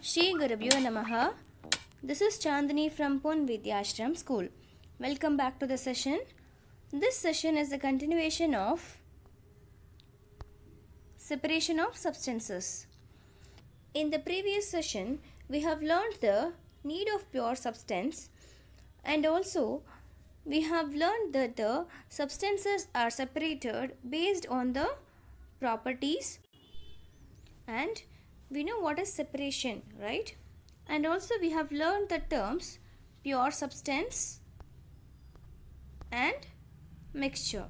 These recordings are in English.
Shri Gurubhyo Namaha. This is Chandani from Pun Vidyashram School. Welcome back to the session. This session is a continuation of separation of substances. In the previous session, we have learned the need of pure substance, and also we have learned that the substances are separated based on the properties, and we know what is separation, right? And also we have learned the terms pure substance and mixture.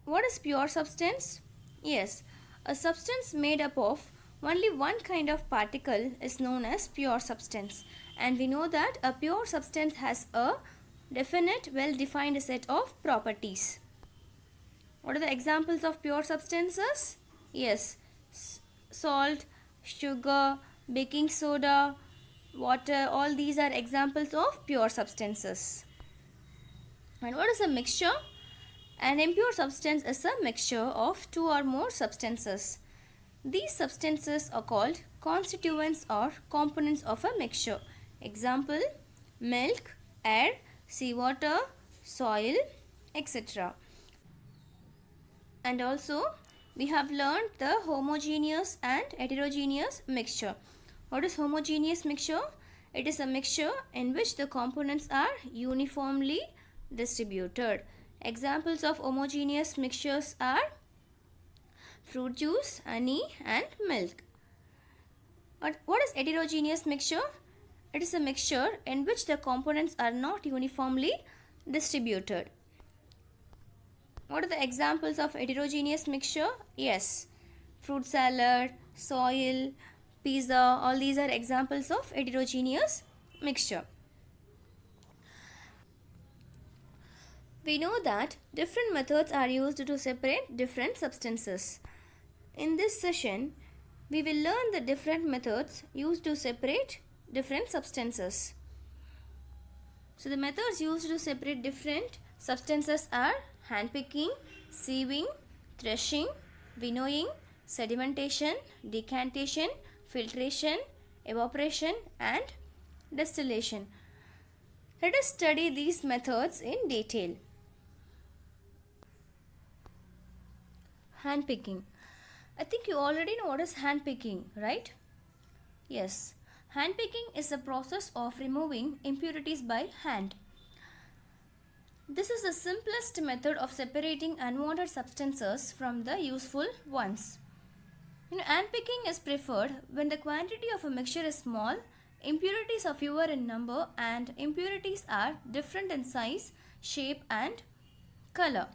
What is pure substance? Yes, a substance made up of only one kind of particle is known as pure substance, and we know that a pure substance has a definite, well-defined set of properties. What are the examples of pure substances? Yes, salt, sugar, baking soda, water, all these are examples of pure substances. And what is a mixture? An impure substance is a mixture of two or more substances. These substances are called constituents or components of a mixture. Example, milk, air, seawater, soil, etc. And also, we have learned the homogeneous and heterogeneous mixture. What is homogeneous mixture? It is a mixture in which the components are uniformly distributed. Examples of homogeneous mixtures are fruit juice, honey, and milk. What is heterogeneous mixture? It is a mixture in which the components are not uniformly distributed. What are the examples of heterogeneous mixture? Yes, fruit salad, soil, pizza, all these are examples of heterogeneous mixture. We know that different methods are used to separate different substances. In this session, we will learn the different methods used to separate different substances. So the methods used to separate different substances are handpicking, sieving, threshing, winnowing, sedimentation, decantation, filtration, evaporation, and distillation. Let us study these methods in detail. Handpicking. I think you already know what is handpicking, right? Yes. Handpicking is the process of removing impurities by hand. This is the simplest method of separating unwanted substances from the useful ones. Handpicking is preferred when the quantity of a mixture is small, impurities are fewer in number, and impurities are different in size, shape, and color.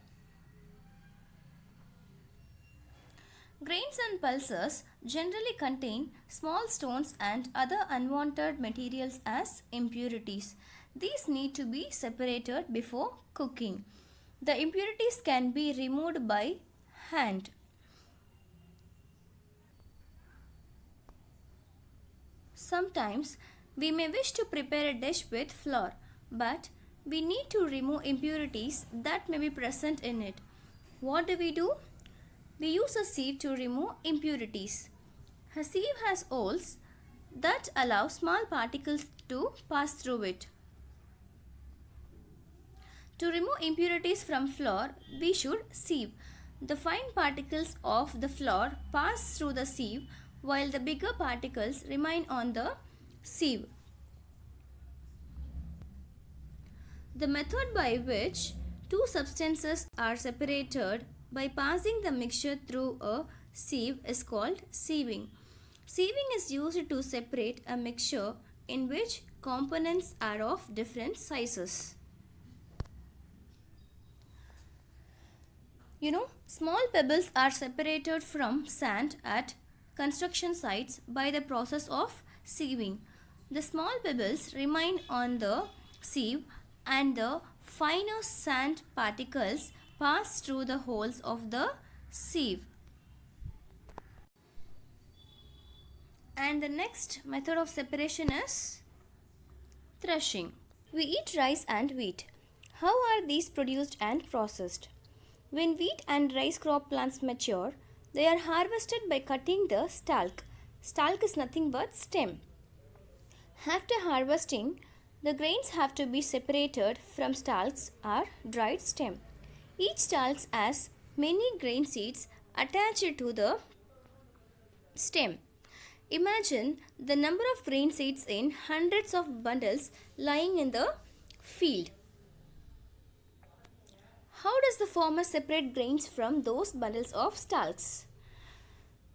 Grains and pulses generally contain small stones and other unwanted materials as impurities. These need to be separated before cooking. The impurities can be removed by hand. Sometimes we may wish to prepare a dish with flour, but we need to remove impurities that may be present in it. What do? We use a sieve to remove impurities. A sieve has holes that allow small particles to pass through it. To remove impurities from flour, we should sieve. The fine particles of the flour pass through the sieve while the bigger particles remain on the sieve. The method by which two substances are separated by passing the mixture through a sieve is called sieving. Sieving is used to separate a mixture in which components are of different sizes. Small pebbles are separated from sand at construction sites by the process of sieving. The small pebbles remain on the sieve and the finer sand particles pass through the holes of the sieve. And the next method of separation is threshing. We eat rice and wheat. How are these produced and processed? When wheat and rice crop plants mature, they are harvested by cutting the stalk. Stalk is nothing but stem. After harvesting, the grains have to be separated from stalks or dried stem. Each stalk has many grain seeds attached to the stem. Imagine the number of grain seeds in hundreds of bundles lying in the field. How does the farmer separate grains from those bundles of stalks?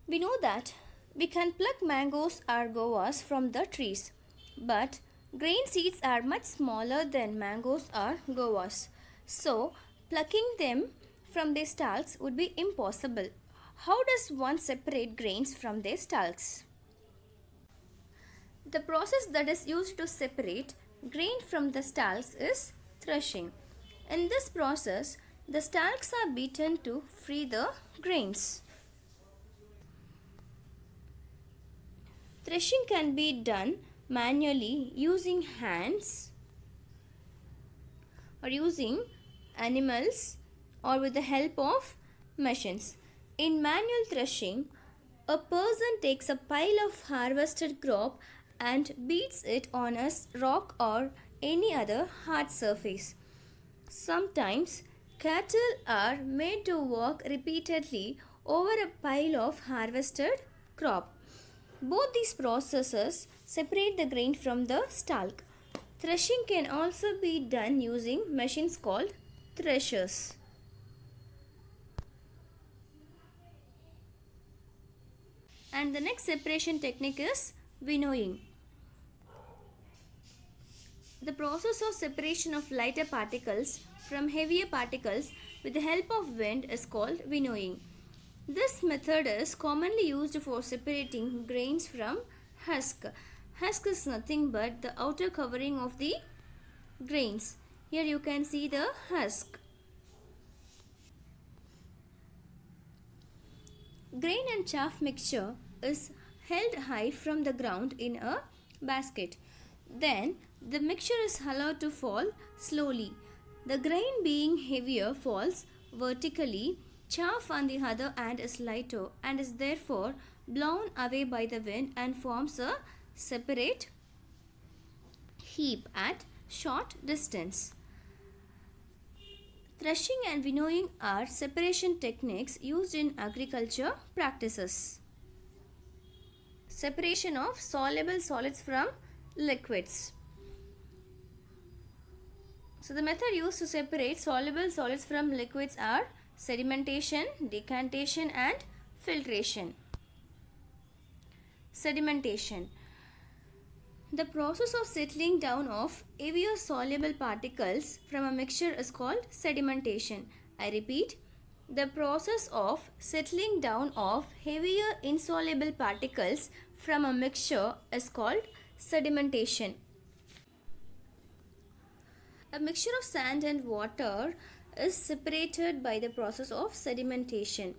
We know that we can pluck mangoes or guavas from the trees, but grain seeds are much smaller than mangoes or guavas. So, plucking them from their stalks would be impossible. How does one separate grains from their stalks? The process that is used to separate grain from the stalks is threshing. In this process, the stalks are beaten to free the grains. Threshing can be done manually using hands or using animals or with the help of machines. In manual threshing, a person takes a pile of harvested crop and beats it on a rock or any other hard surface. Sometimes cattle are made to walk repeatedly over a pile of harvested crop. Both these processes separate the grain from the stalk. Threshing can also be done using machines called threshers. And the next separation technique is winnowing. The process of separation of lighter particles from heavier particles with the help of wind is called winnowing. This method is commonly used for separating grains from husk. Husk is nothing but the outer covering of the grains. Here you can see the husk. Grain and chaff mixture is held high from the ground in a basket. Then the mixture is allowed to fall slowly. The grain being heavier falls vertically. Chaff on the other hand is lighter and is therefore blown away by the wind and forms a separate heap at short distance. Threshing and winnowing are separation techniques used in agriculture practices. Separation of soluble solids from liquids. So the method used to separate soluble solids from liquids are sedimentation, decantation and filtration. Sedimentation. The process of settling down of heavier soluble particles from a mixture is called sedimentation. I repeat, the process of settling down of heavier insoluble particles from a mixture is called sedimentation. A mixture of sand and water is separated by the process of sedimentation.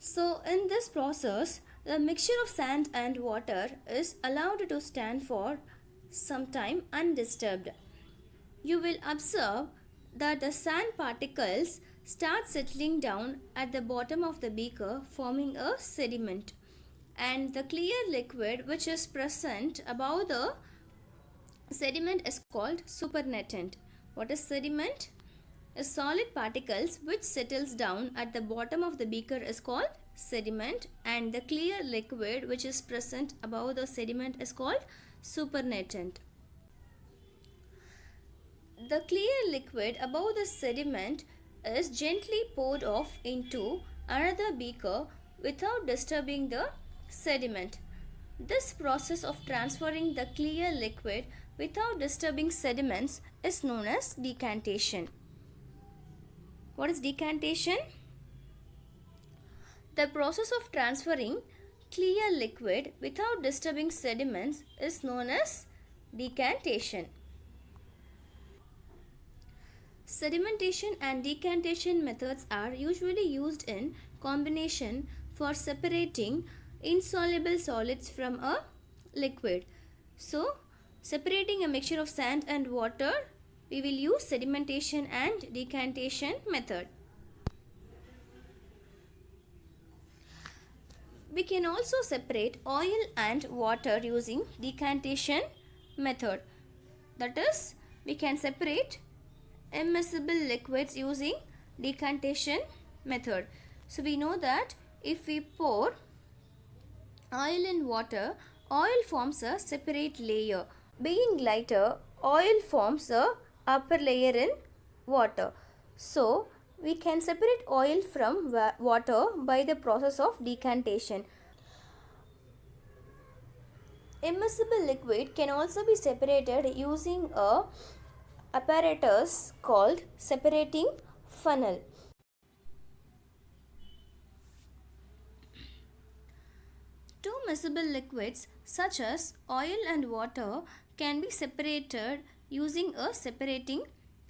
So in this process, the mixture of sand and water is allowed to stand for some time undisturbed. You will observe that the sand particles start settling down at the bottom of the beaker, forming a sediment, and the clear liquid which is present above the sediment is called supernatant. What is sediment? A solid particles which settles down at the bottom of the beaker is called sediment, and the clear liquid which is present above the sediment is called supernatant. The clear liquid above the sediment is gently poured off into another beaker without disturbing the sediment. This process of transferring the clear liquid without disturbing sediments is known as decantation. What is decantation? The process of transferring clear liquid without disturbing sediments is known as decantation. Sedimentation and decantation methods are usually used in combination for separating insoluble solids from a liquid. So, separating a mixture of sand and water, we will use sedimentation and decantation method. We can also separate oil and water using decantation method. That is, we can separate immiscible liquids using decantation method. So we know that if we pour oil in water, oil forms a separate layer. Being lighter, oil forms a upper layer in water. So we can separate oil from water by the process of decantation. Immiscible liquid can also be separated using a apparatus called separating funnel. Two miscible liquids such as oil and water can be separated using a separating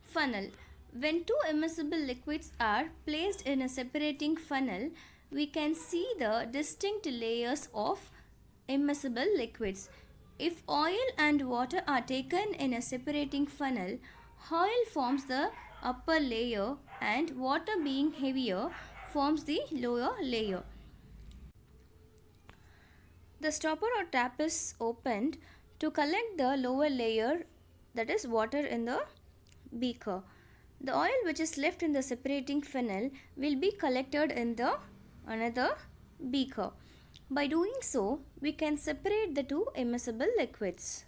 funnel. When two immiscible liquids are placed in a separating funnel, we can see the distinct layers of immiscible liquids. If oil and water are taken in a separating funnel, oil forms the upper layer and water, being heavier, forms the lower layer. The stopper or tap is opened to collect the lower layer, that is water, in the beaker. The oil which is left in the separating funnel will be collected in the another beaker. By doing so, we can separate the two immiscible liquids.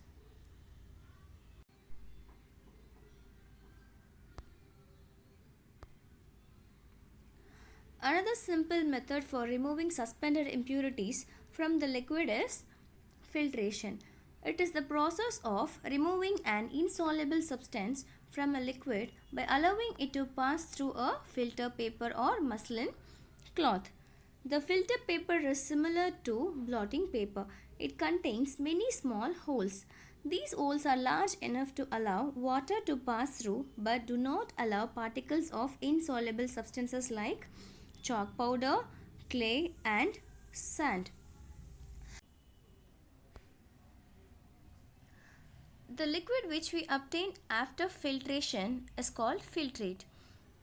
Another simple method for removing suspended impurities from the liquid is filtration. It is the process of removing an insoluble substance from a liquid by allowing it to pass through a filter paper or muslin cloth. The filter paper is similar to blotting paper. It contains many small holes. These holes are large enough to allow water to pass through but do not allow particles of insoluble substances like chalk powder, clay, and sand. The liquid which we obtain after filtration is called filtrate.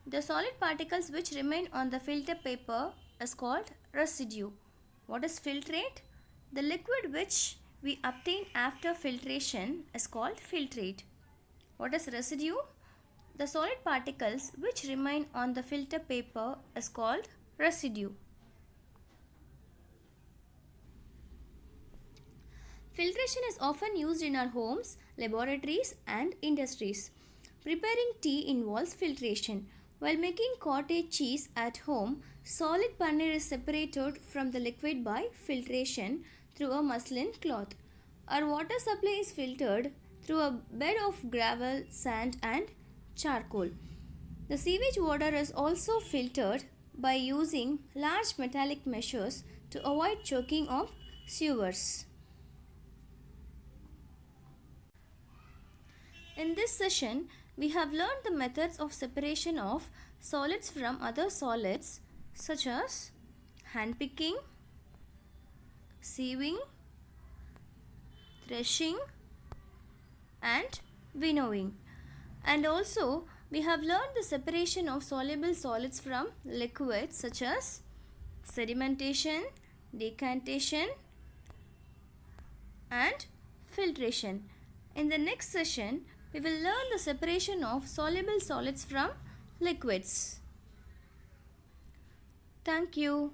The solid particles which remain on the filter paper is called residue. What is filtrate? The liquid which we obtain after filtration is called filtrate. What is residue? The solid particles which remain on the filter paper is called residue. Filtration is often used in our homes, laboratories, and industries. Preparing tea involves filtration. While making cottage cheese at home, solid paneer is separated from the liquid by filtration through a muslin cloth. Our water supply is filtered through a bed of gravel, sand, and charcoal. The sewage water is also filtered by using large metallic measures to avoid choking of sewers. In this session, we have learned the methods of separation of solids from other solids such as handpicking, sieving, threshing, and winnowing. And also, we have learned the separation of soluble solids from liquids such as sedimentation, decantation, and filtration. In the next session, we will learn the separation of soluble solids from liquids. Thank you.